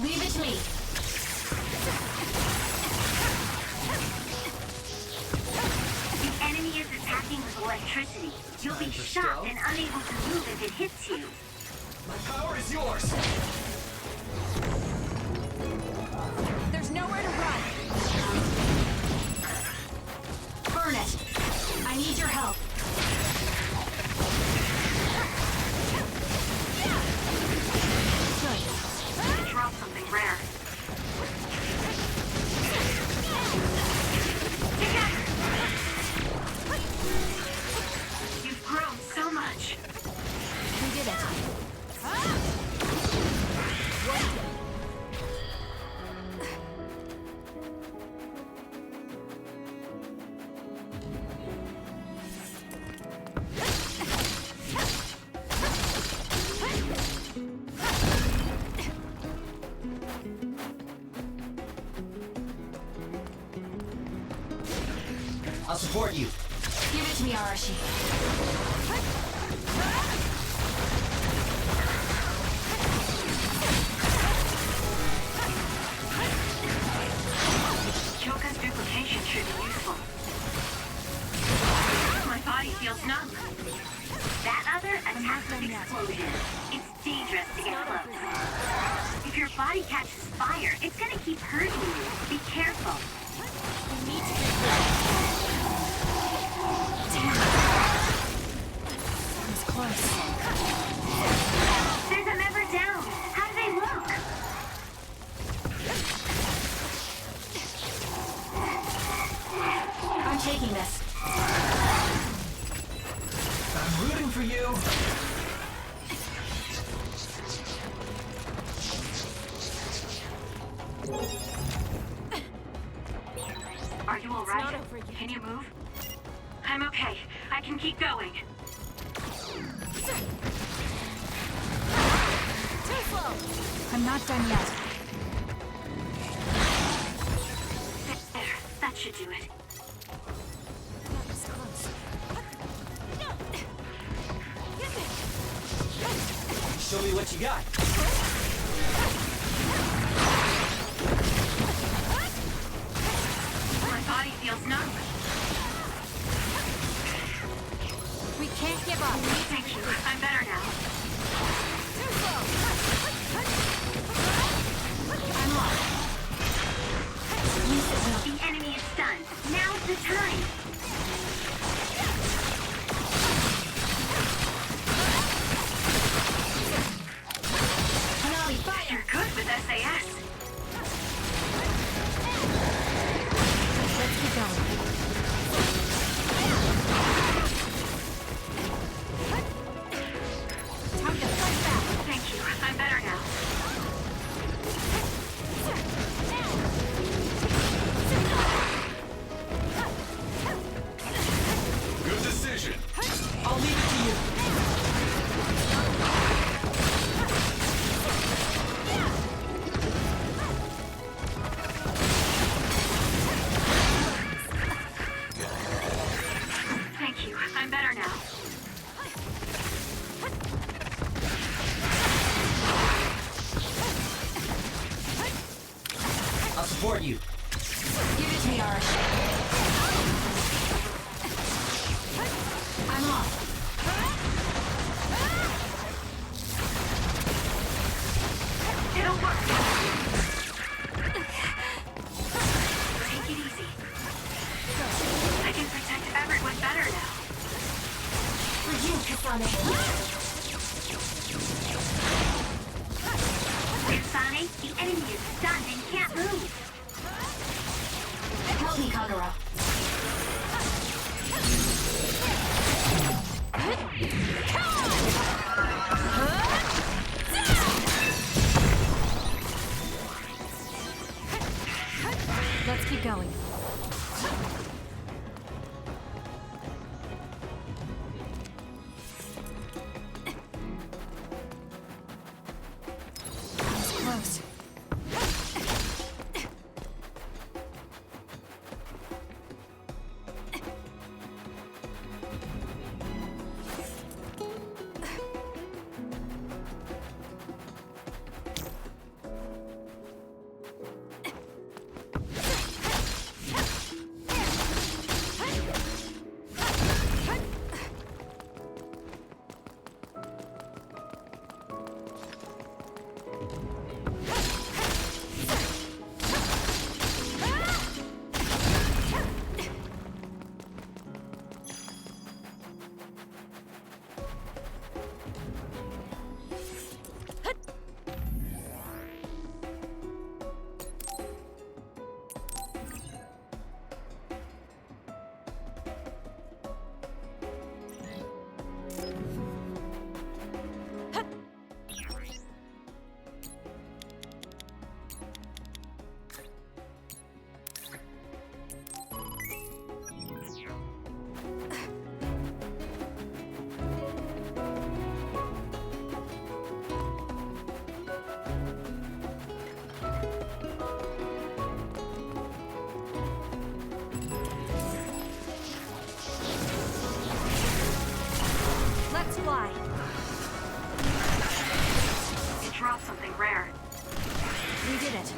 Leave it to me. The enemy is attacking with electricity. You'll be shocked and unable to move if it hits you. My power is yours! There's nowhere to run. Burn it. I need your help. I dropped something rare. Together! You've grown so much. We did it. I'll support you. Give it to me, Arashi. Choka's duplication should be useful. My body feels numb. That other attacks with explosion. It's dangerous to get close. If your body catches fire, it's gonna keep hurting you. Be careful. We need to get Damn. That was close. There's a member down. How do they look? I'm taking this. I'm rooting for you! Are you alright? not over yet. Can you move? I'm okay. I can keep going. Too slow. I'm not done yet. There. That should do it. That was close. Show me what you got. My body feels numb. We can't give up. Thank you. I'm better now. Too slow. I'm lost. Use it well. The enemy is stunned. Now's the time. Hanali, fire! You're good with SAS. Let's keep going. Time to fight back. Thank you. I'm better now. Good decision. I'll leave it to you. Thank you. I'm better now. I'll support you. Give it to me, Arashi. I'm off. It'll work. Take it easy. I can protect everyone better now. For you, Kasane. Insane, the enemy is stunned and can't move. Help me, Kagura. Let's keep going. That was close. We did it.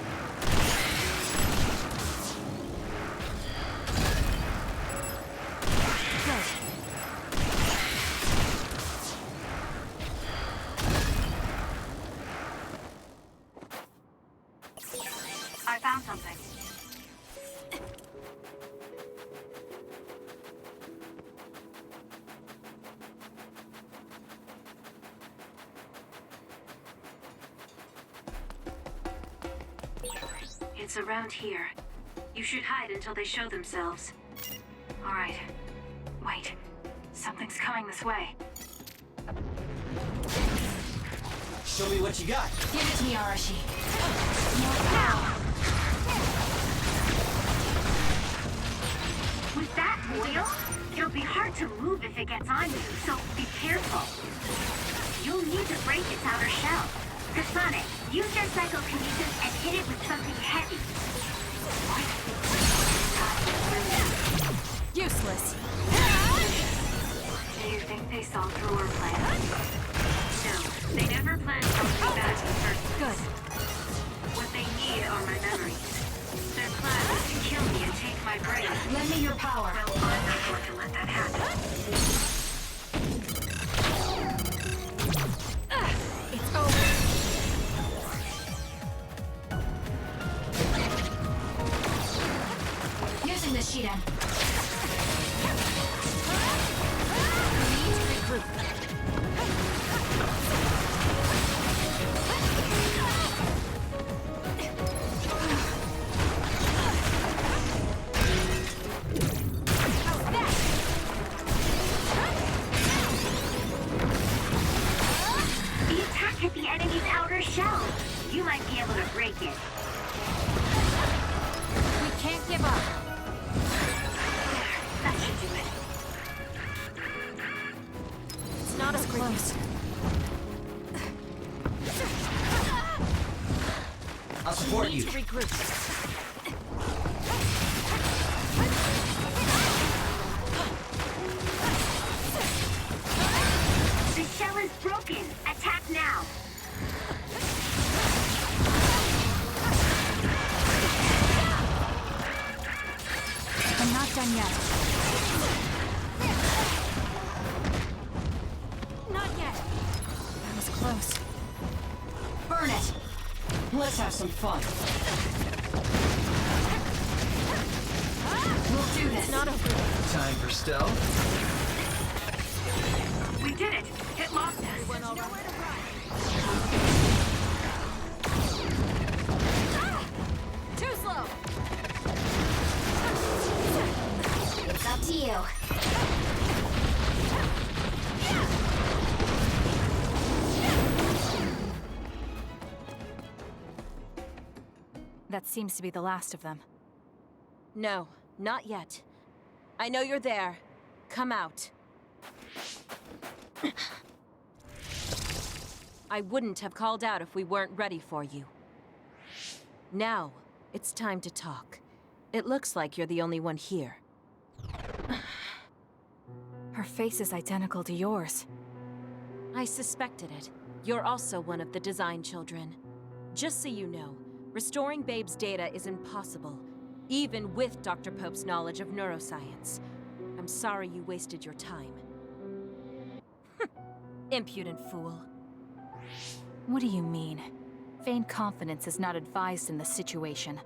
Good. I found something. It's around here. You should hide until they show themselves. All right. Wait. Something's coming this way. Show me what you got. Give it to me, Arashi. Now! With that oil, it'll be hard to move if it gets on you, so be careful. You'll need to break its outer shell. Kasane, use your psychokinesis and hit it with something heavy. Useless. Do you think they saw through our plan? No, they never planned something bad in the first place. Good. What they need are my memories. Their plan is to kill me and take my brain. Lend me your power. Well, I'm not going to let that happen. It's over. Using the Shiden. We need to regroup. The attack hit the enemy's outer shell. You might be able to break it. We can't give up. That should do it. It's not as close. I'll support We you. need to regroup. The shell is broken. Attack now. I'm not done yet. Not yet. That was close. Burn it! Let's have some fun. We'll do this. It's not over. Time for stealth. We did it. It lost us. Too slow. It's up to you. That seems to be the last of them. No, not yet. I know you're there. Come out. I wouldn't have called out if we weren't ready for you. Now, it's time to talk. It looks like you're the only one here. Her face is identical to yours. I suspected it. You're also one of the design children. Just so you know, restoring Babe's data is impossible, even with Dr. Pope's knowledge of neuroscience. I'm sorry you wasted your time. Impudent fool. What do you mean? Vain confidence is not advised in this situation.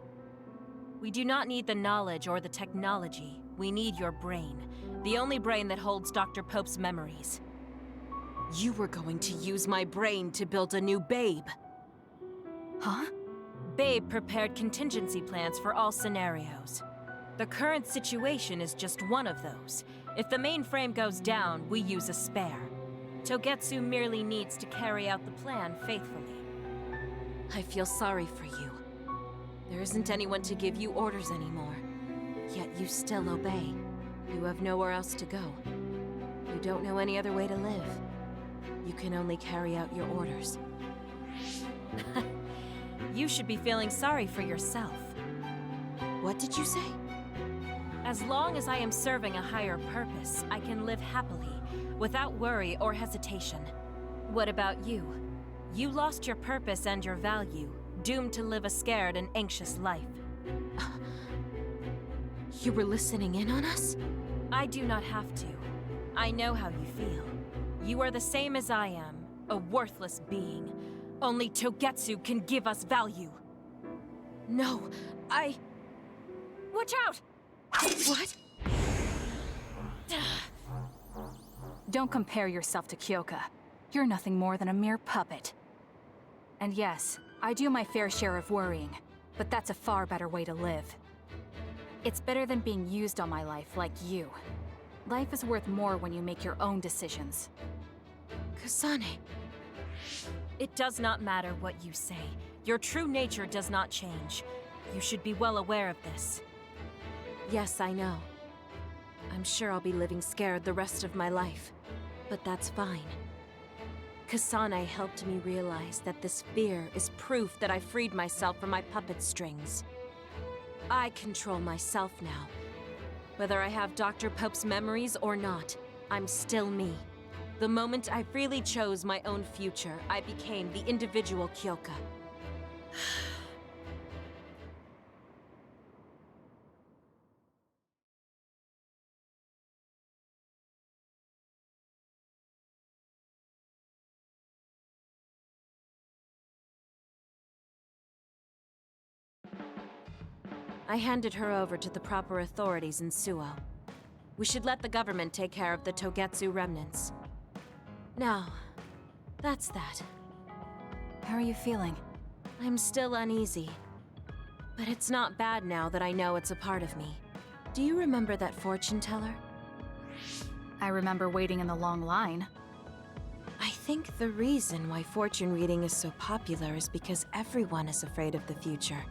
We do not need the knowledge or the technology. We need your brain. The only brain that holds Dr. Pope's memories. You were going to use my brain to build a new Babe. Huh? Babe prepared contingency plans for all scenarios. The current situation is just one of those. If the mainframe goes down, we use a spare. Togetsu merely needs to carry out the plan faithfully. I feel sorry for you. There isn't anyone to give you orders anymore. Yet you still obey. You have nowhere else to go. You don't know any other way to live. You can only carry out your orders. You should be feeling sorry for yourself. What did you say? As long as I am serving a higher purpose, I can live happily, without worry or hesitation. What about you? You lost your purpose and your value, doomed to live a scared and anxious life. You were listening in on us? I do not have to. I know how you feel. You are the same as I am, a worthless being. Only Togetsu can give us value. No, Watch out! What? Don't compare yourself to Kyoka. You're nothing more than a mere puppet. And yes, I do my fair share of worrying, but that's a far better way to live. It's better than being used on my life like you. Life is worth more when you make your own decisions. Kasane. It does not matter what you say. Your true nature does not change. You should be well aware of this. Yes, I know. I'm sure I'll be living scared the rest of my life. But that's fine. Kasane helped me realize that this fear is proof that I freed myself from my puppet strings. I control myself now. Whether I have Dr. Pope's memories or not, I'm still me. The moment I freely chose my own future, I became the individual Kyoka. I handed her over to the proper authorities in Suo. We should let the government take care of the Togetsu remnants. Now, that's that. How are you feeling? I'm still uneasy. But it's not bad now that I know it's a part of me. Do you remember that fortune teller? I remember waiting in the long line. I think the reason why fortune reading is so popular is because everyone is afraid of the future.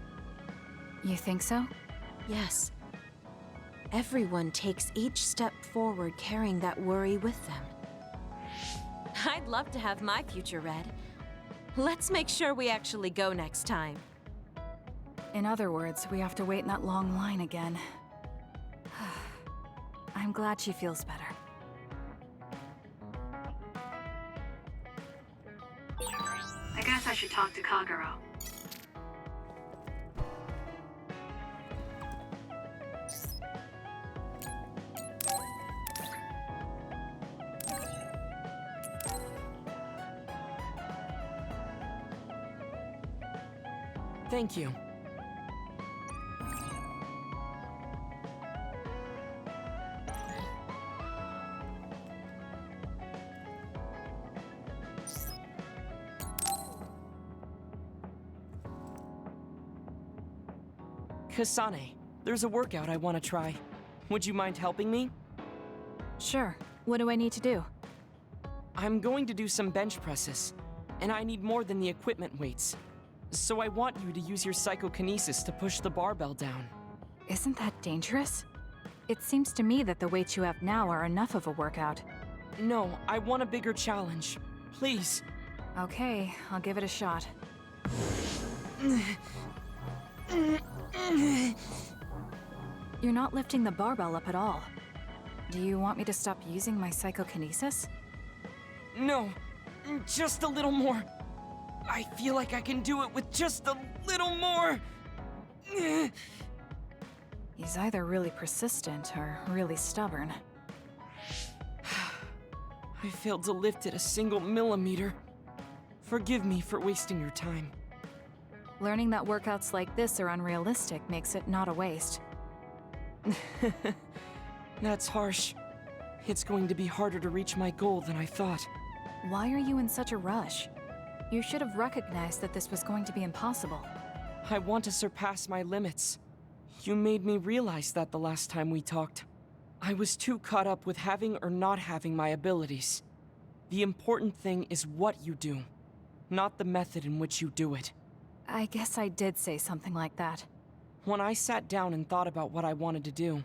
You think so? Yes. Everyone takes each step forward carrying that worry with them. I'd love to have my future read. Let's make sure we actually go next time. In other words, we have to wait in that long line again. I'm glad she feels better. I guess I should talk to Kagero. Thank you. Kasane, there's a workout I want to try. Would you mind helping me? Sure. What do I need to do? I'm going to do some bench presses, and I need more than the equipment weights. So I want you to use your psychokinesis to push the barbell down. Isn't that dangerous? It seems to me that the weights you have now are enough of a workout. No, I want a bigger challenge. Please. Okay, I'll give it a shot. You're not lifting the barbell up at all. Do you want me to stop using my psychokinesis? No, just a little more. I feel like I can do it with just a little more. He's either really persistent or really stubborn. I failed to lift it a single millimeter. Forgive me for wasting your time. Learning that workouts like this are unrealistic makes it not a waste. That's harsh. It's going to be harder to reach my goal than I thought. Why are you in such a rush? You should have recognized that this was going to be impossible. I want to surpass my limits. You made me realize that the last time we talked. I was too caught up with having or not having my abilities. The important thing is what you do, not the method in which you do it. I guess I did say something like that. When I sat down and thought about what I wanted to do,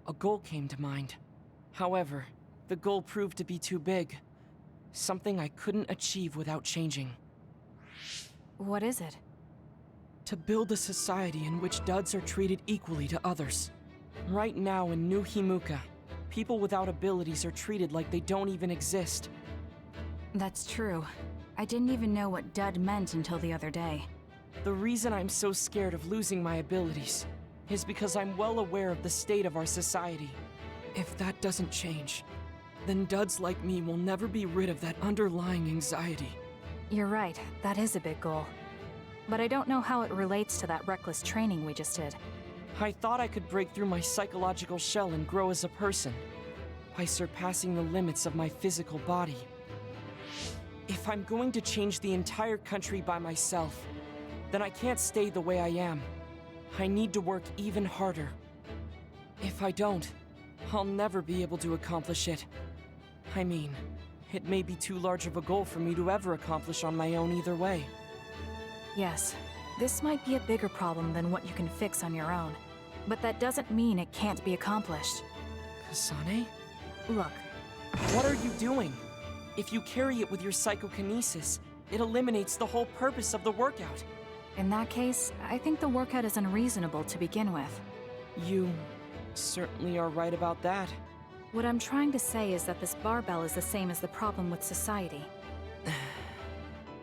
a goal came to mind. However, the goal proved to be too big. Something I couldn't achieve without changing. What is it? To build a society in which duds are treated equally to others. Right now in New Himuka, people without abilities are treated like they don't even exist. That's true. I didn't even know what dud meant until the other day. The reason I'm so scared of losing my abilities is because I'm well aware of the state of our society. If that doesn't change, then duds like me will never be rid of that underlying anxiety. You're right, that is a big goal. But I don't know how it relates to that reckless training we just did. I thought I could break through my psychological shell and grow as a person by surpassing the limits of my physical body. If I'm going to change the entire country by myself, then I can't stay the way I am. I need to work even harder. If I don't, I'll never be able to accomplish it. I mean, it may be too large of a goal for me to ever accomplish on my own either way. Yes, this might be a bigger problem than what you can fix on your own. But that doesn't mean it can't be accomplished. Kasane? Look, What are you doing? If you carry it with your psychokinesis, it eliminates the whole purpose of the workout. in that case, I think the workout is unreasonable to begin with. You certainly are right about that. What I'm trying to say is that this barbell is the same as the problem with society.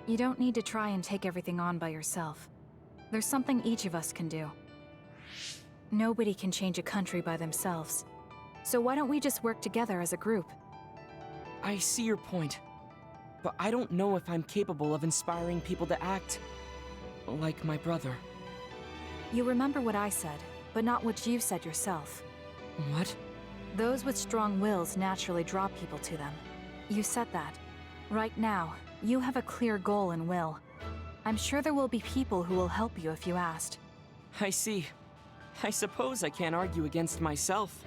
You don't need to try and take everything on by yourself. There's something each of us can do. Nobody can change a country by themselves. So why don't we just work together as a group? I see your point, but I don't know if I'm capable of inspiring people to act like my brother. You remember what I said, but not what you said yourself. What? Those with strong wills naturally draw people to them. You said that. Right now, you have a clear goal and will. I'm sure there will be people who will help you if you asked. I see. I suppose I can't argue against myself.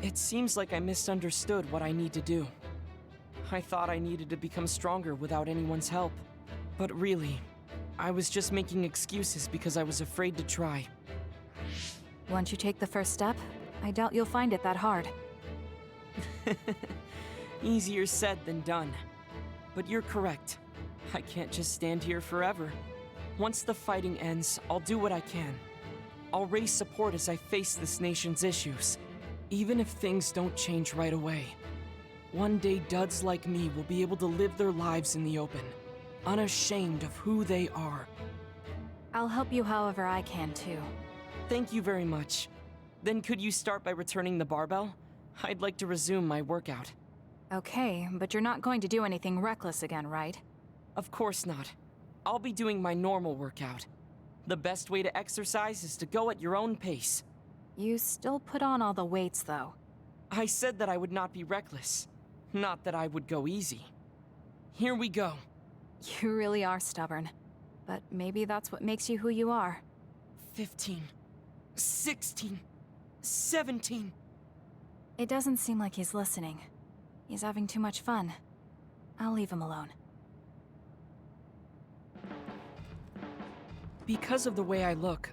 It seems like I misunderstood what I need to do. I thought I needed to become stronger without anyone's help. But really, I was just making excuses because I was afraid to try. Once you take the first step, I doubt you'll find it that hard. Easier said than done. But you're correct. I can't just stand here forever. Once the fighting ends, I'll do what I can. I'll raise support as I face this nation's issues, even if things don't change right away. One day, duds like me will be able to live their lives in the open, unashamed of who they are. I'll help you however I can, too. Thank you very much. Then could you start by returning the barbell? I'd like to resume my workout. Okay, but you're not going to do anything reckless again, right? Of course not. I'll be doing my normal workout. The best way to exercise is to go at your own pace. You still put on all the weights, though. I said that I would not be reckless, not that I would go easy. Here we go. You really are stubborn. But maybe that's what makes you who you are. 15, 16, 17. It doesn't seem like he's listening. He's having too much fun. I'll leave him alone. Because of the way I look,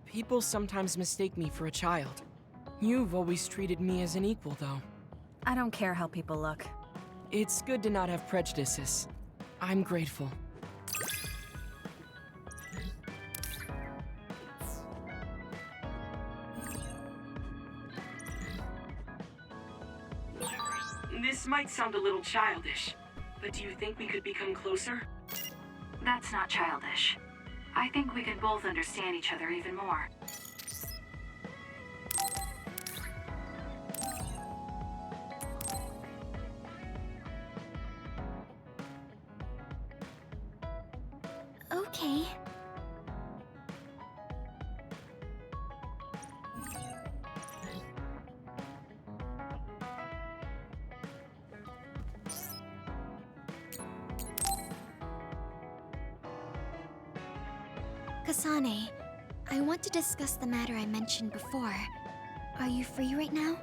people sometimes mistake me for a child. You've always treated me as an equal, though. I don't care how people look. It's good to not have prejudices. I'm grateful. This might sound a little childish, but do you think we could become closer? That's not childish. I think we can both understand each other even more. Okay. Kasane, I want to discuss the matter I mentioned before. Are you free right now?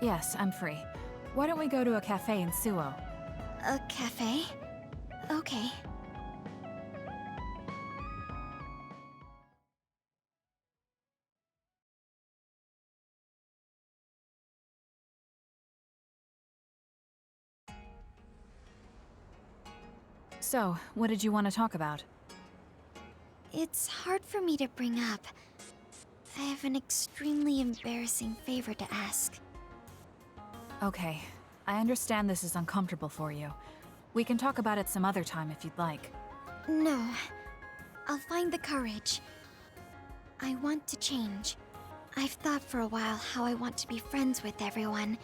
Yes, I'm free. Why don't we go to a cafe in Suo? A cafe? Okay. So, what did you want to talk about? It's hard for me to bring up. I have an extremely embarrassing favor to ask. Okay, I understand this is uncomfortable for you. We can talk about it some other time if you'd like. No. I'll find the courage. I want to change. I've thought for a while how I want to be friends with everyone,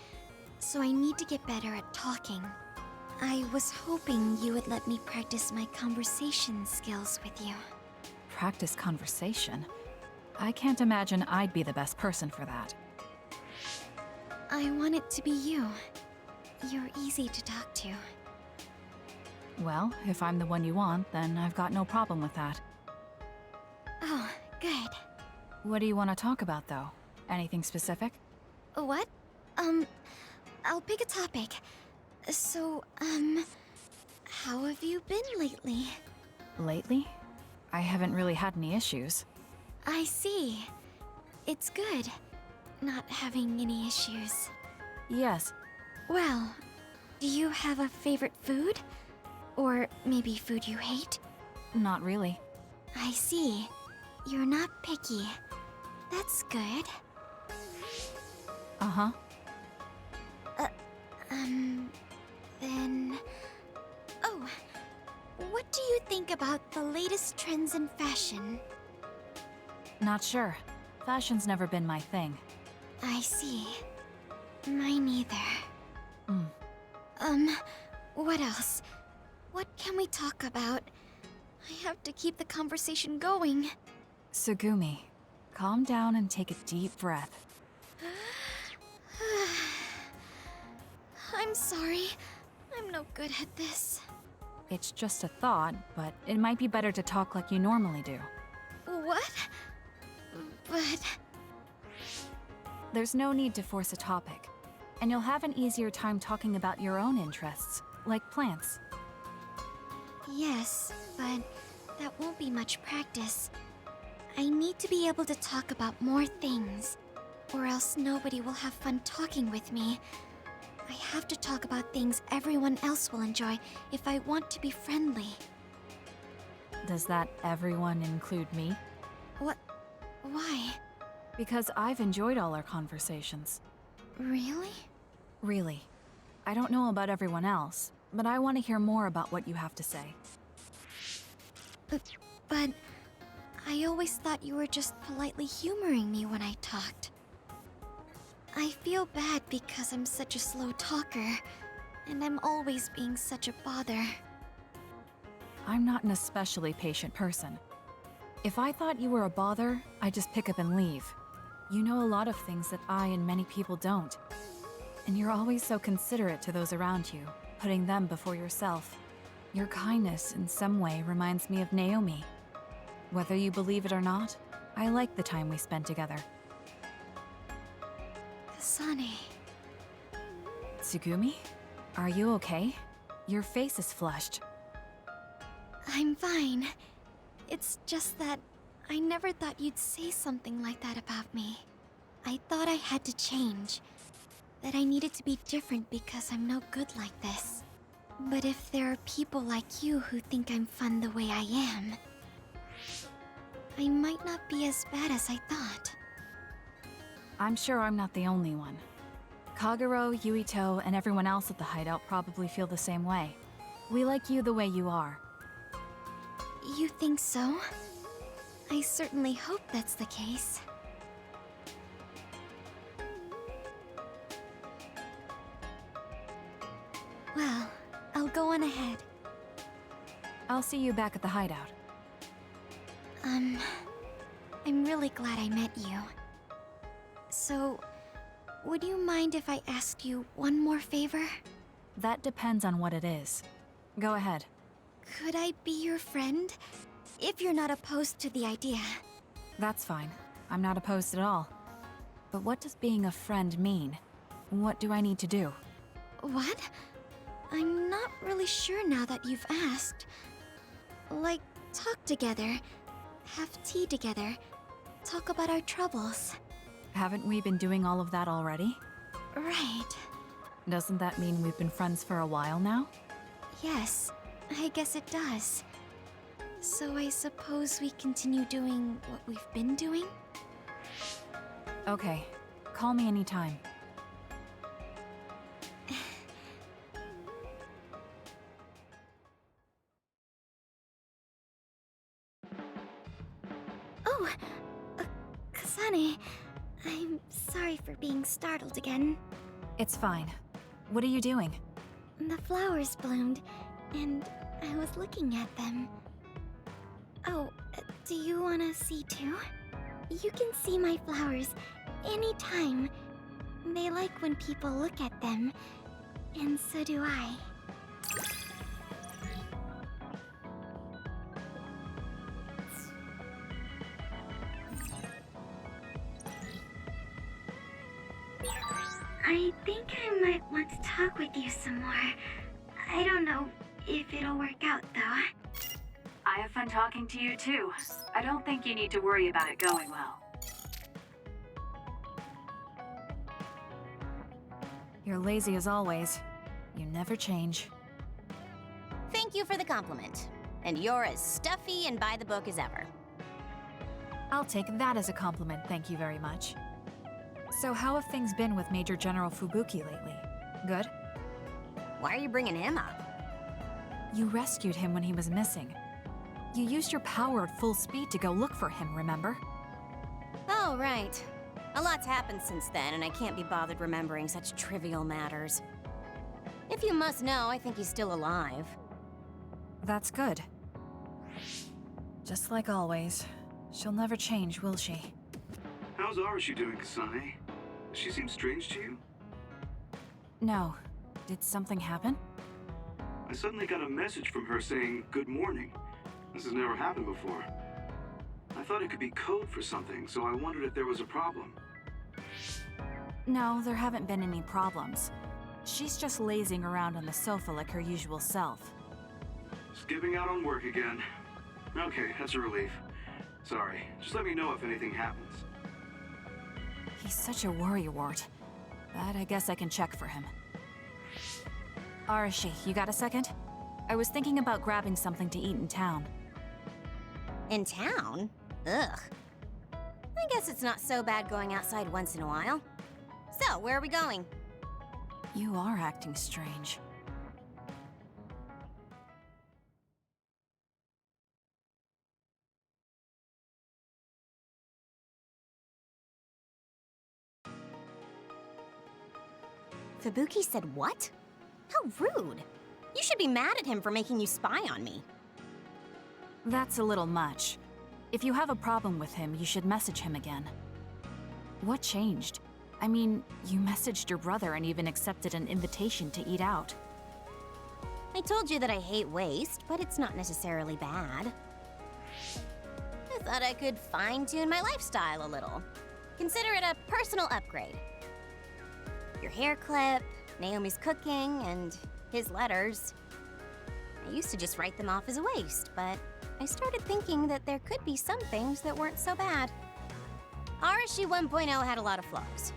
so I need to get better at talking. I was hoping you would let me practice my conversation skills with you. Practice conversation? I can't imagine I'd be the best person for that. I want it to be you. You're easy to talk to. Well, if I'm the one you want, then I've got no problem with that. Oh, good. What do you want to talk about, though? Anything specific? What? I'll pick a topic. So, how have you been lately? Lately? I haven't really had any issues. I see. It's good, not having any issues. Yes. Well, do you have a favorite food? Or maybe food you hate? Not really. I see. You're not picky. That's good. Uh-huh. Then... Oh, what do you think about the latest trends in fashion? Not sure. Fashion's never been my thing. I see. Mine either. What else? What can we talk about? I have to keep the conversation going. Sugumi, calm down and take a deep breath. I'm sorry. I'm no good at this. It's just a thought, but it might be better to talk like you normally do. What? But... There's no need to force a topic, and you'll have an easier time talking about your own interests, like plants. Yes, but that won't be much practice. I need to be able to talk about more things, or else nobody will have fun talking with me. I have to talk about things everyone else will enjoy if I want to be friendly. Does that everyone include me? What? Why? Because I've enjoyed all our conversations. Really? Really. I don't know about everyone else, but I want to hear more about what you have to say. But I always thought you were just politely humoring me when I talked. I feel bad because I'm such a slow talker, and I'm always being such a bother. I'm not an especially patient person. If I thought you were a bother, I'd just pick up and leave. You know a lot of things that I and many people don't. And you're always so considerate to those around you, putting them before yourself. Your kindness, in some way, reminds me of Naomi. Whether you believe it or not, I like the time we spent together. Kasane. Tsugumi? Are you okay? Your face is flushed. I'm fine. It's just that I never thought you'd say something like that about me. I thought I had to change. That I needed to be different because I'm no good like this. But if there are people like you who think I'm fun the way I am, I might not be as bad as I thought. I'm sure I'm not the only one. Kagero, Yuito, and everyone else at the hideout probably feel the same way. We like you the way you are. You think so? I certainly hope that's the case. Well, I'll go on ahead. I'll see you back at the hideout. I'm really glad I met you. So, would you mind if I asked you one more favor? That depends on what it is. Go ahead. Could I be your friend? If you're not opposed to the idea. That's fine. I'm not opposed at all. But what does being a friend mean? What do I need to do? What? I'm not really sure now that you've asked. Like, talk together, have tea together, talk about our troubles. Haven't we been doing all of that already? Right. Doesn't that mean we've been friends for a while now? Yes, I guess it does. So I suppose we continue doing what we've been doing? Okay. Call me anytime. Oh, Kasane, I'm sorry for being startled again. It's fine. What are you doing? The flowers bloomed, and I was looking at them. Oh, do you want to see too? You can see my flowers anytime. They like when people look at them, and so do I. I think I might want to talk with you some more. I don't know if it'll work out, though. I have fun talking to you too. I don't think you need to worry about it going well. You're lazy as always. You never change. Thank you for the compliment. And you're as stuffy and by the book as ever. I'll take that as a compliment, thank you very much. So how have things been with Major General Fubuki lately? Good? Why are you bringing him up? You rescued him when he was missing. You used your power at full speed to go look for him, remember? Oh, right. A lot's happened since then, and I can't be bothered remembering such trivial matters. If you must know, I think he's still alive. That's good. Just like always. She'll never change, will she? How's Arashi doing, Kasane? Does she seem strange to you? No. Did something happen? I suddenly got a message from her saying, "Good morning." This has never happened before. I thought it could be code for something, so I wondered if there was a problem. No, there haven't been any problems. She's just lazing around on the sofa like her usual self. Skipping out on work again. Okay, that's a relief. Sorry, just let me know if anything happens. He's such a worrywart. But I guess I can check for him. Arashi, you got a second? I was thinking about grabbing something to eat in town. In town? Ugh. I guess it's not so bad going outside once in a while. So, where are we going? You are acting strange. Fubuki said what? How rude. You should be mad at him for making you spy on me. That's a little much. If you have a problem with him, you should message him again. What changed? I mean, you messaged your brother and even accepted an invitation to eat out. I told you that I hate waste, but it's not necessarily bad. I thought I could fine-tune my lifestyle a little. Consider it a personal upgrade. Your hair clip, Naomi's cooking, and his letters. I used to just write them off as a waste, but I started thinking that there could be some things that weren't so bad. Arashi 1.0 had a lot of flaws.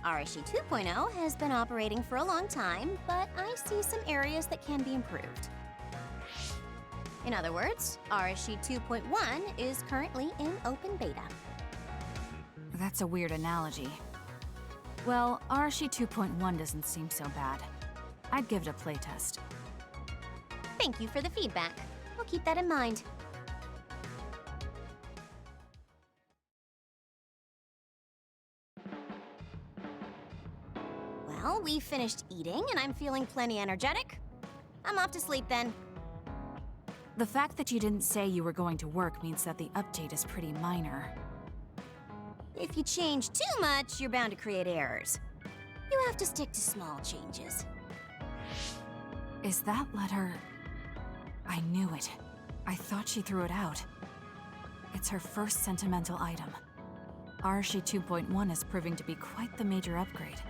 Arashi 2.0 has been operating for a long time, but I see some areas that can be improved. In other words, Arashi 2.1 is currently in open beta. That's a weird analogy. Well, Arashi 2.1 doesn't seem so bad. I'd give it a playtest. Thank you for the feedback. I'll keep that in mind. Well, we finished eating and I'm feeling plenty energetic. I'm off to sleep then. The fact that you didn't say you were going to work means that the update is pretty minor. If you change too much, you're bound to create errors. You have to stick to small changes. Is that letter... I knew it. I thought she threw it out. It's her first sentimental item. Arashi 2.1 is proving to be quite the major upgrade.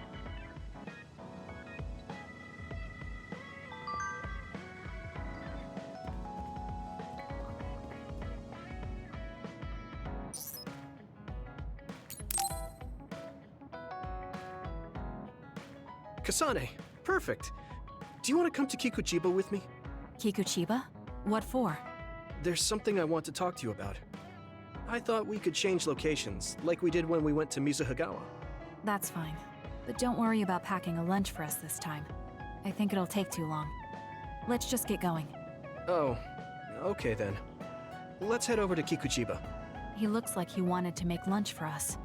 Kasane, perfect. Do you want to come to Kikuchiba with me? Kikuchiba? What for? There's something I want to talk to you about. I thought we could change locations, like we did when we went to Mizuhagawa. That's fine. But don't worry about packing a lunch for us this time. I think it'll take too long. Let's just get going. Oh, okay then. Let's head over to Kikuchiba. He looks like he wanted to make lunch for us.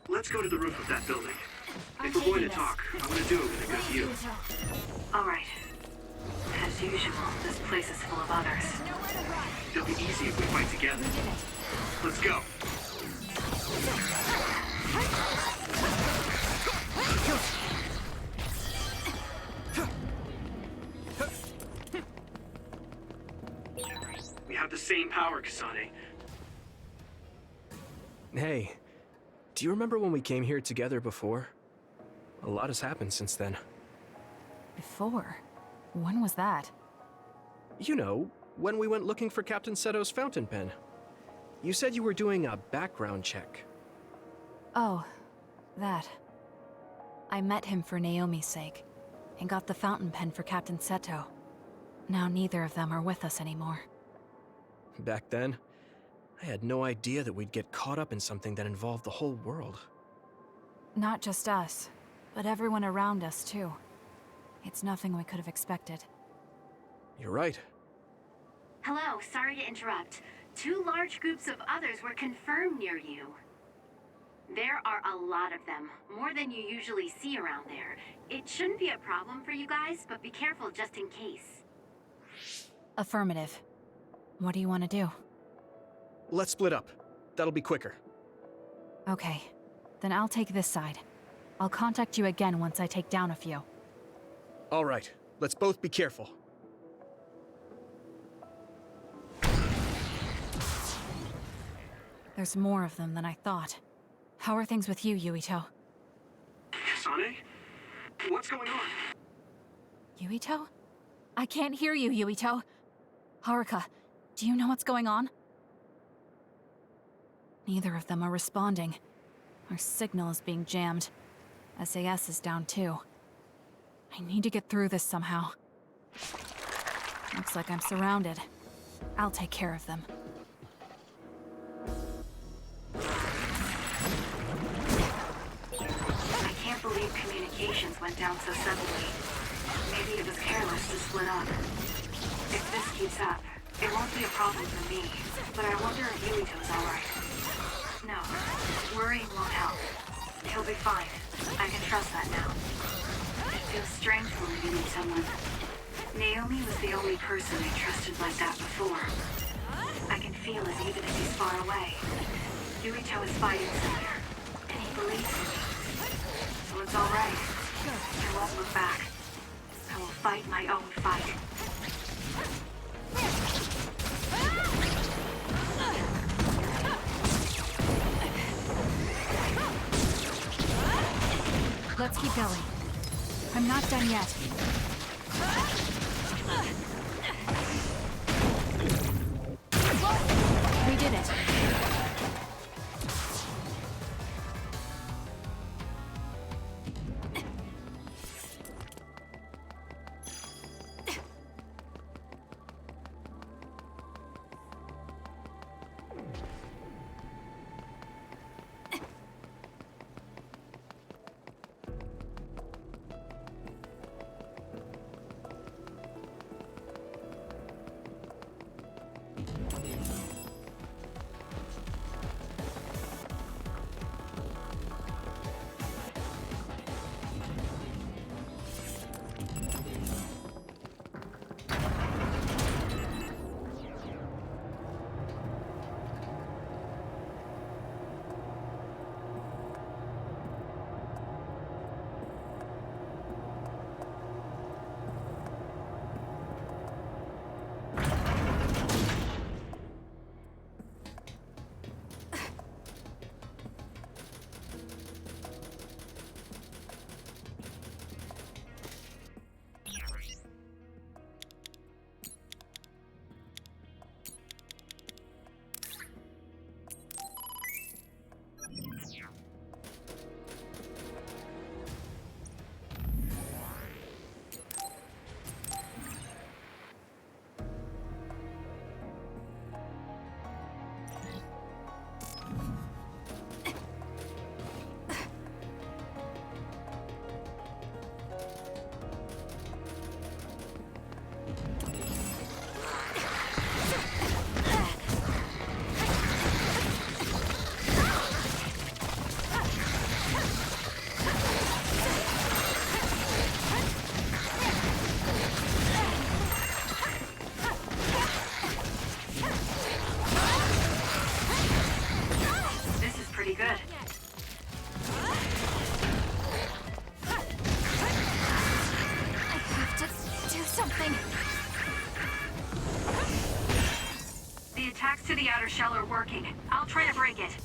Let's go to the roof of that building. If we're going to talk, I want to do it with a good view. All right. As usual, this place is full of others. It'll be easy if we fight together. Let's go. We have the same power, Kasane. Hey, do you remember when we came here together before? A lot has happened since then. Before? When was that? You know, when we went looking for Captain Seto's fountain pen. You said you were doing a background check. Oh, that. I met him for Naomi's sake, and got the fountain pen for Captain Seto. Now neither of them are with us anymore. Back then, I had no idea that we'd get caught up in something that involved the whole world. Not just us, but everyone around us too. It's nothing we could have expected. You're right. Hello, sorry to interrupt. 2 large groups of others were confirmed near you. There are a lot of them, more than you usually see around there. It shouldn't be a problem for you guys, but be careful just in case. Affirmative. What do you want to do? Let's split up. That'll be quicker. Okay, then I'll take this side. I'll contact you again once I take down a few. All right, let's both be careful. There's more of them than I thought. How are things with you, Yuito? Kasane? What's going on? Yuito? I can't hear you, Yuito. Haruka, do you know what's going on? Neither of them are responding. Our signal is being jammed. SAS is down too. I need to get through this somehow. Looks like I'm surrounded. I'll take care of them. I can't believe communications went down so suddenly. Maybe it was careless to split up. If this keeps up, it won't be a problem for me, but I wonder if Yuito's alright. No, worrying won't help. He'll be fine. I can trust that now. It feels strange for me to meet someone. Naomi was the only person I trusted like that before. I can feel it even if he's far away. Yuito is fighting somewhere, and he believes in me. So it's alright. I won't look back. I will fight my own fight. Let's keep going. I'm not done yet. We did it. pretty good. I have to do something. The attacks to the outer shell are working. I'll try to break it.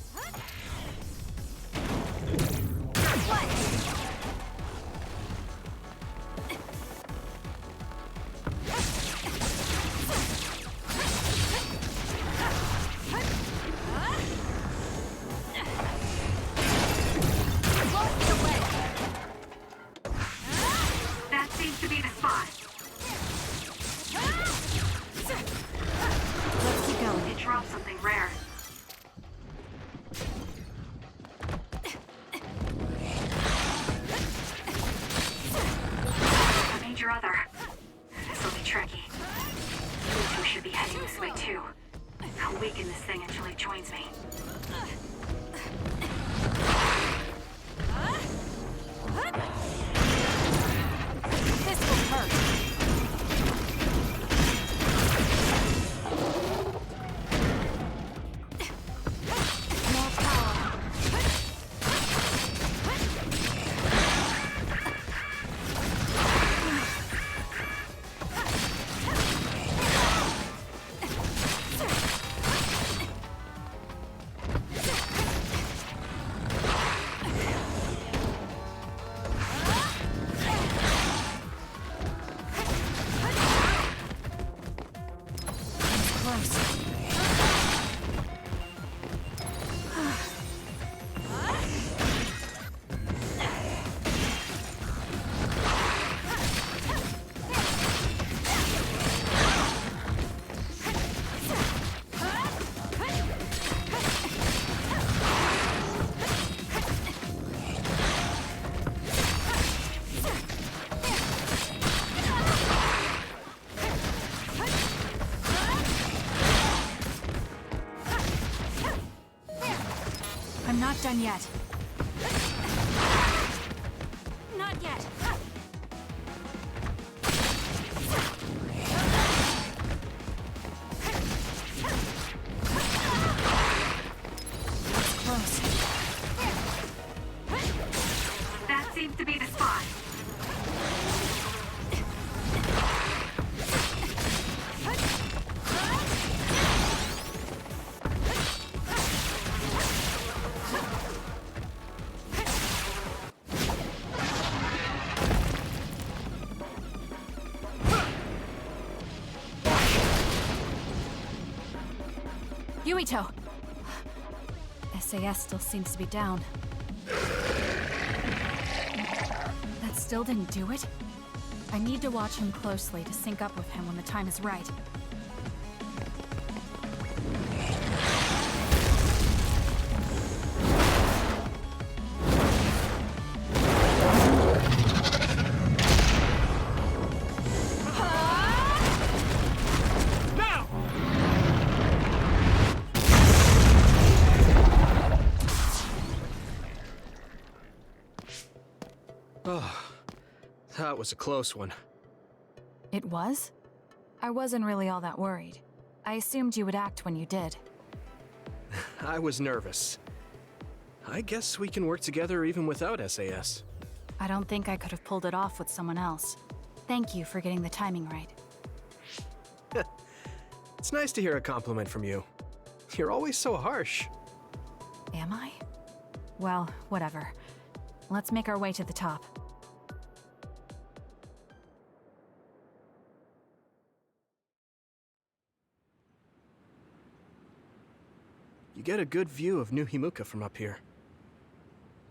That seems to be the spot. Let's keep going. It dropped something rare. I made your other. This'll be tricky. You two should be heading this way too. I'll weaken this thing until it joins me. This will hurt. More power. I'm not done yet. Not yet. That's close. That seems to be the spot. Yuito! SAS still seems to be down. That still didn't do it? I need to watch him closely to sync up with him when the time is right. Oh, that was a close one. It was? I wasn't really all that worried. I assumed you would act when you did. I was nervous. I guess we can work together even without SAS. I don't think I could have pulled it off with someone else. Thank you for getting the timing right. It's nice to hear a compliment from you. You're always so harsh. Am I? Well, whatever. Let's make our way to the top. You get a good view of New Himuka from up here.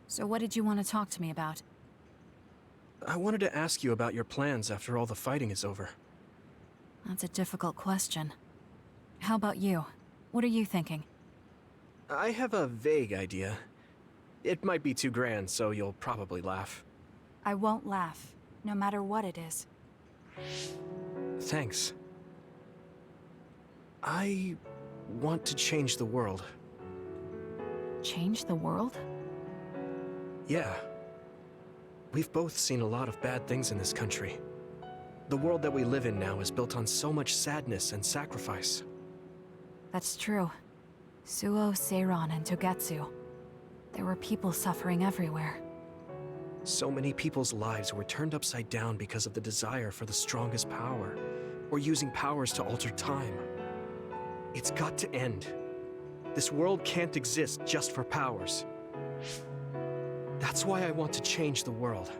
So what did you want to talk to me about? I wanted to ask you about your plans after all the fighting is over. That's a difficult question. How about you? What are you thinking? I have a vague idea. It might be too grand, so you'll probably laugh. I won't laugh, no matter what it is. Thanks. I want to change the world. Change the world? Yeah. We've both seen a lot of bad things in this country. The world that we live in now is built on so much sadness and sacrifice. That's true. Suo, Seiron, and Togetsu. There were people suffering everywhere. So many people's lives were turned upside down because of the desire for the strongest power, or using powers to alter time. It's got to end. This world can't exist just for powers. That's why I want to change the world.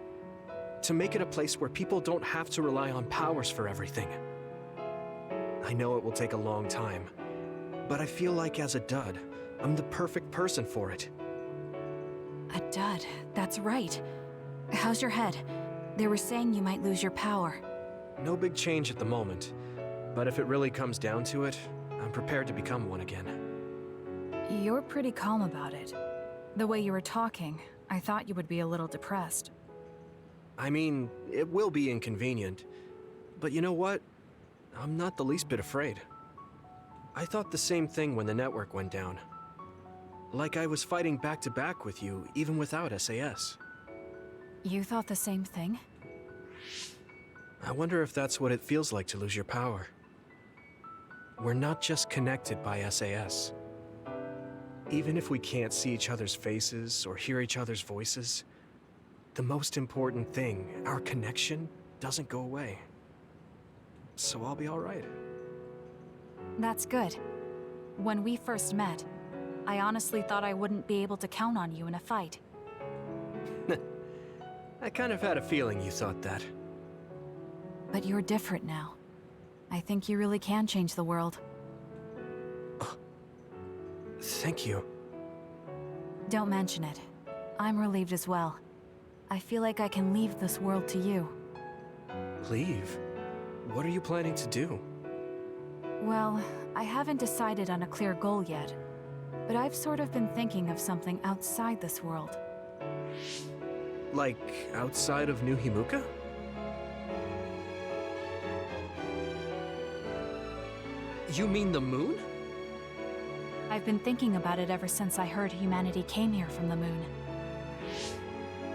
To make it a place where people don't have to rely on powers for everything. I know it will take a long time, but I feel like as a dud, I'm the perfect person for it. A dud, that's right. How's your head? They were saying you might lose your power. No big change at the moment, but if it really comes down to it, I'm prepared to become one again. You're pretty calm about it. The way you were talking, I thought you would be a little depressed. I mean, it will be inconvenient, but you know what? I'm not the least bit afraid. I thought the same thing when the network went down. Like I was fighting back to back with you, even without SAS. You thought the same thing? I wonder if that's what it feels like to lose your power. We're not just connected by SAS. Even if we can't see each other's faces or hear each other's voices, the most important thing, our connection, doesn't go away. So I'll be all right. That's good. When we first met, I honestly thought I wouldn't be able to count on you in a fight. I kind of had a feeling you thought that. But you're different now. I think you really can change the world. Thank you. Don't mention it. I'm relieved as well. I feel like I can leave this world to you. Leave? What are you planning to do? Well, I haven't decided on a clear goal yet, but I've sort of been thinking of something outside this world. Like, outside of New Himuka? You mean the moon? I've been thinking about it ever since I heard humanity came here from the moon.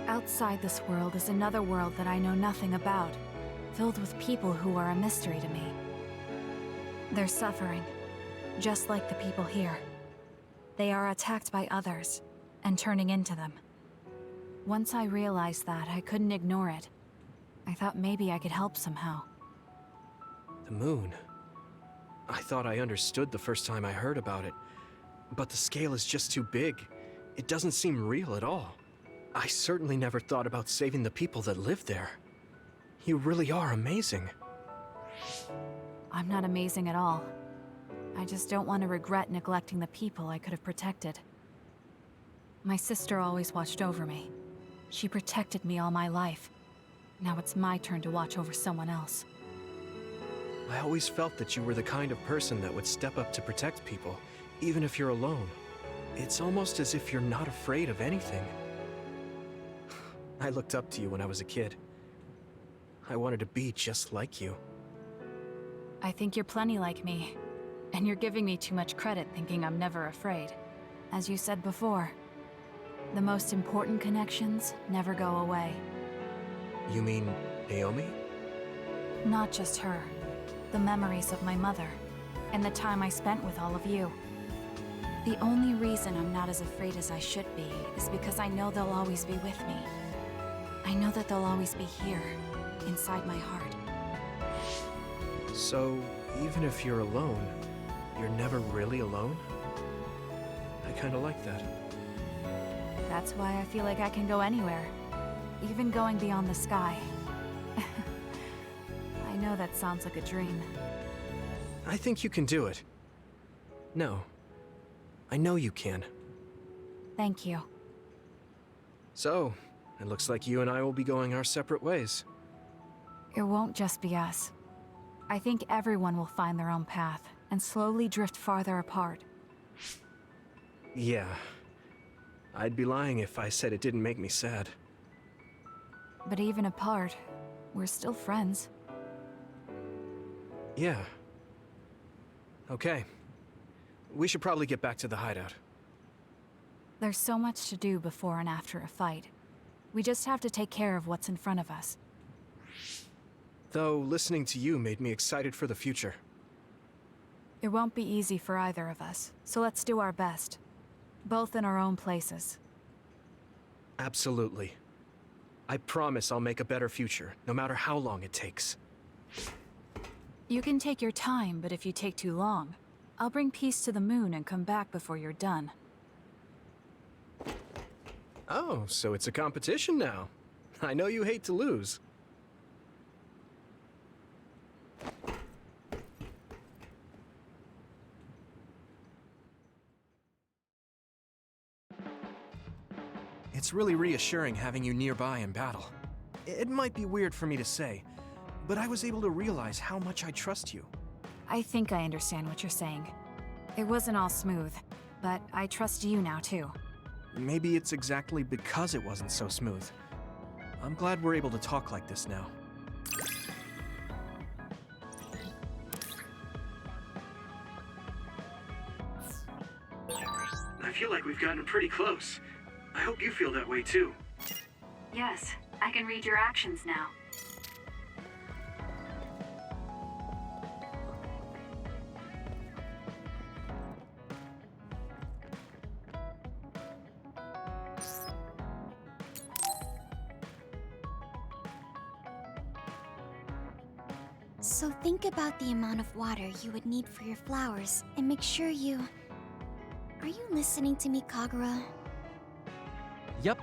Outside this world is another world that I know nothing about, filled with people who are a mystery to me. They're suffering, just like the people here. They are attacked by others, and turning into them. Once I realized that, I couldn't ignore it. I thought maybe I could help somehow. The moon? I thought I understood the first time I heard about it, but the scale is just too big. It doesn't seem real at all. I certainly never thought about saving the people that live there. You really are amazing. I'm not amazing at all. I just don't want to regret neglecting the people I could have protected. My sister always watched over me. She protected me all my life. Now it's my turn to watch over someone else. I always felt that you were the kind of person that would step up to protect people, even if you're alone. It's almost as if you're not afraid of anything. I looked up to you when I was a kid. I wanted to be just like you. I think you're plenty like me. And you're giving me too much credit thinking I'm never afraid. As you said before, the most important connections never go away. You mean Naomi? Not just her. The memories of my mother, and the time I spent with all of you. The only reason I'm not as afraid as I should be is because I know they'll always be with me. I know that they'll always be here, inside my heart. So, even if you're alone, you're never really alone? I kinda like that. That's why I feel like I can go anywhere, even going beyond the sky. I know that sounds like a dream. I think you can do it. No. I know you can. Thank you. So, it looks like you and I will be going our separate ways. It won't just be us. I think everyone will find their own path and slowly drift farther apart. Yeah. I'd be lying if I said it didn't make me sad. But even apart, we're still friends. Yeah. Okay. We should probably get back to the hideout. There's so much to do before and after a fight. We just have to take care of what's in front of us. Though, listening to you made me excited for the future. It won't be easy for either of us, so let's do our best. Both in our own places. Absolutely. I promise I'll make a better future, no matter how long it takes. You can take your time, but if you take too long, I'll bring peace to the moon and come back before you're done. Oh, so it's a competition now. I know you hate to lose. It's really reassuring having you nearby in battle. It might be weird for me to say, but I was able to realize how much I trust you. I think I understand what you're saying. It wasn't all smooth, but I trust you now too. Maybe it's exactly because it wasn't so smooth. I'm glad we're able to talk like this now. I feel like we've gotten pretty close. I hope you feel that way too. Yes, I can read your actions now. So think about the amount of water you would need for your flowers, and make sure you... Are you listening to me, Kagura? Yep.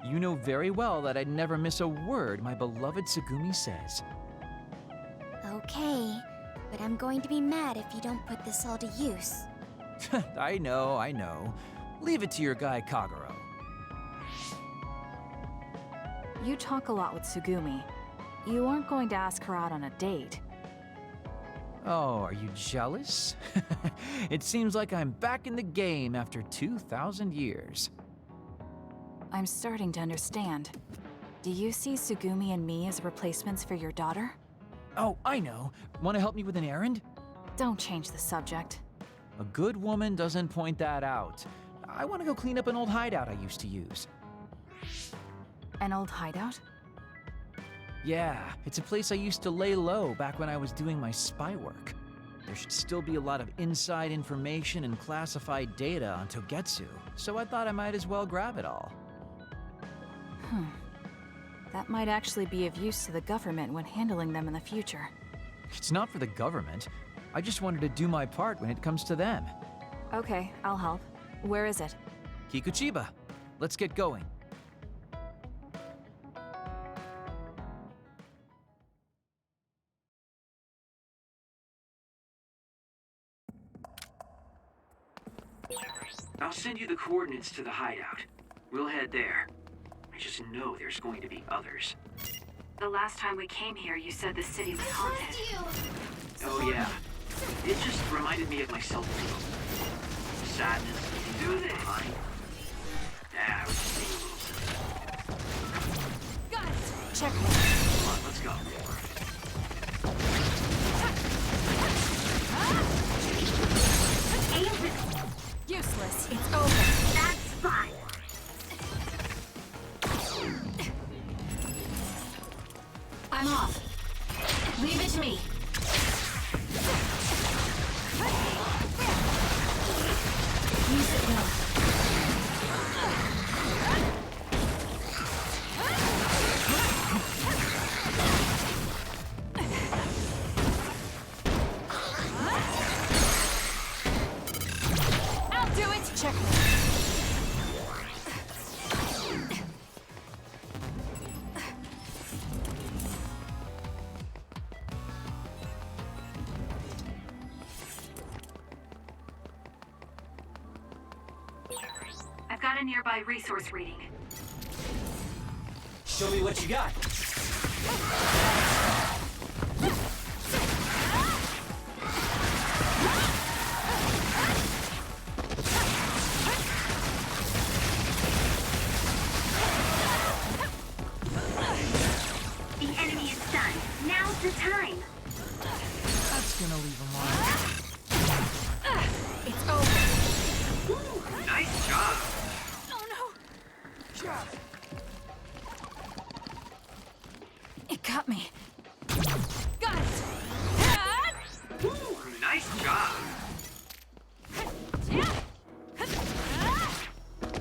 You know very well that I'd never miss a word my beloved Tsugumi says. Okay, but I'm going to be mad if you don't put this all to use. I know. Leave it to your guy Kagura. You talk a lot with Tsugumi. You aren't going to ask her out on a date. Oh, are you jealous? It seems like I'm back in the game after 2,000 years. I'm starting to understand. Do you see Tsugumi and me as replacements for your daughter? Oh, I know. Want to help me with an errand? Don't change the subject. A good woman doesn't point that out. I want to go clean up an old hideout I used to use. An old hideout? Yeah, it's a place I used to lay low back when I was doing my spy work. There should still be a lot of inside information and classified data on Togetsu, so I thought I might as well grab it all. That might actually be of use to the government when handling them in the future. It's not for the government. I just wanted to do my part when it comes to them. Okay, I'll help. Where is it? Kikuchiba, let's get going. I'll send you the coordinates to the hideout. We'll head there. I just know there's going to be others. The last time we came here, you said the city was haunted. Oh yeah. It just reminded me of myself too. Sadness, do this. Yeah, I was just being a little silly. Got it! Check it. Come on, let's go. Useless. It's over. That's fine. I'm off. Leave it to me. Use it well. I'll do it. Check it. I've got a nearby resource reading. Show me what you got. The enemy is done. Now's the time. That's gonna leave him on. It's over. Ooh, nice job. Oh no! It got me. Got it! Ooh, nice job.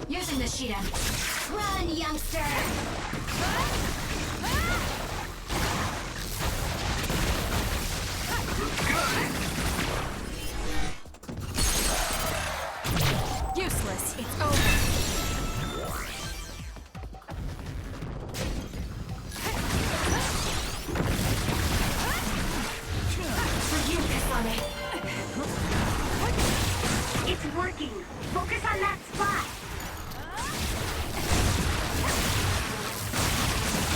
Using the Nishida. Run, youngster! Useless. It's over. For you, Kasane. It's working. Focus on that spot.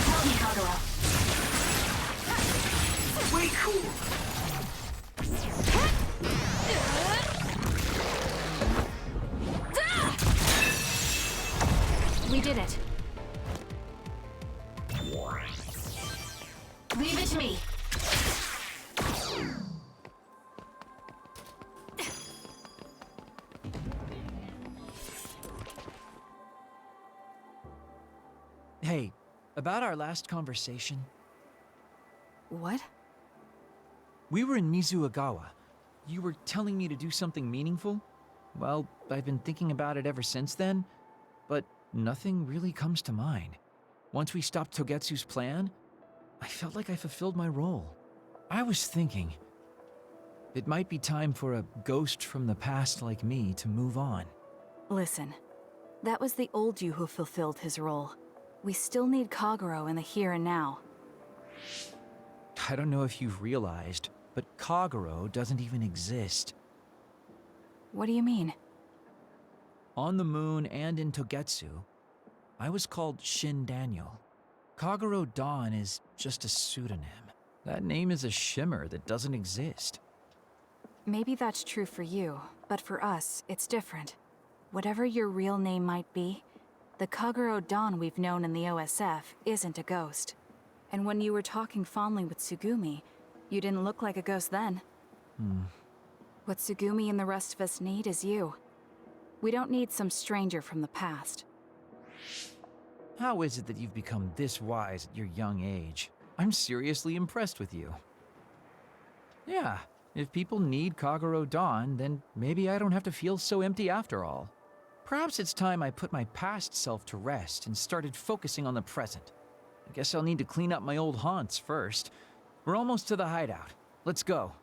Help me, Kagura. Way cool. We did it. Leave it to me. Hey, about our last conversation, What? we were in Mizuagawa. You were telling me to do something meaningful? Well, I've been thinking about it ever since then, but nothing really comes to mind. Once we stopped Togetsu's plan, I felt like I fulfilled my role. I was thinking, it might be time for a ghost from the past like me to move on. Listen, that was the old you who fulfilled his role. We still need Kaguro in the here and now. I don't know if you've realized, but Kaguro doesn't even exist. What do you mean? On the moon and in Togetsu, I was called Shin Daniel. Kaguro Dawn is just a pseudonym. That name is a shimmer that doesn't exist. Maybe that's true for you, but for us, it's different. Whatever your real name might be, the Kaguro Dawn we've known in the OSF isn't a ghost. And when you were talking fondly with Tsugumi, you didn't look like a ghost then. What Tsugumi and the rest of us need is you. We don't need some stranger from the past. How is it that you've become this wise at your young age? I'm seriously impressed with you. Yeah, if people need Kaguro Dawn, then maybe I don't have to feel so empty after all. Perhaps it's time I put my past self to rest and started focusing on the present. I guess I'll need to clean up my old haunts first. We're almost to the hideout. Let's go.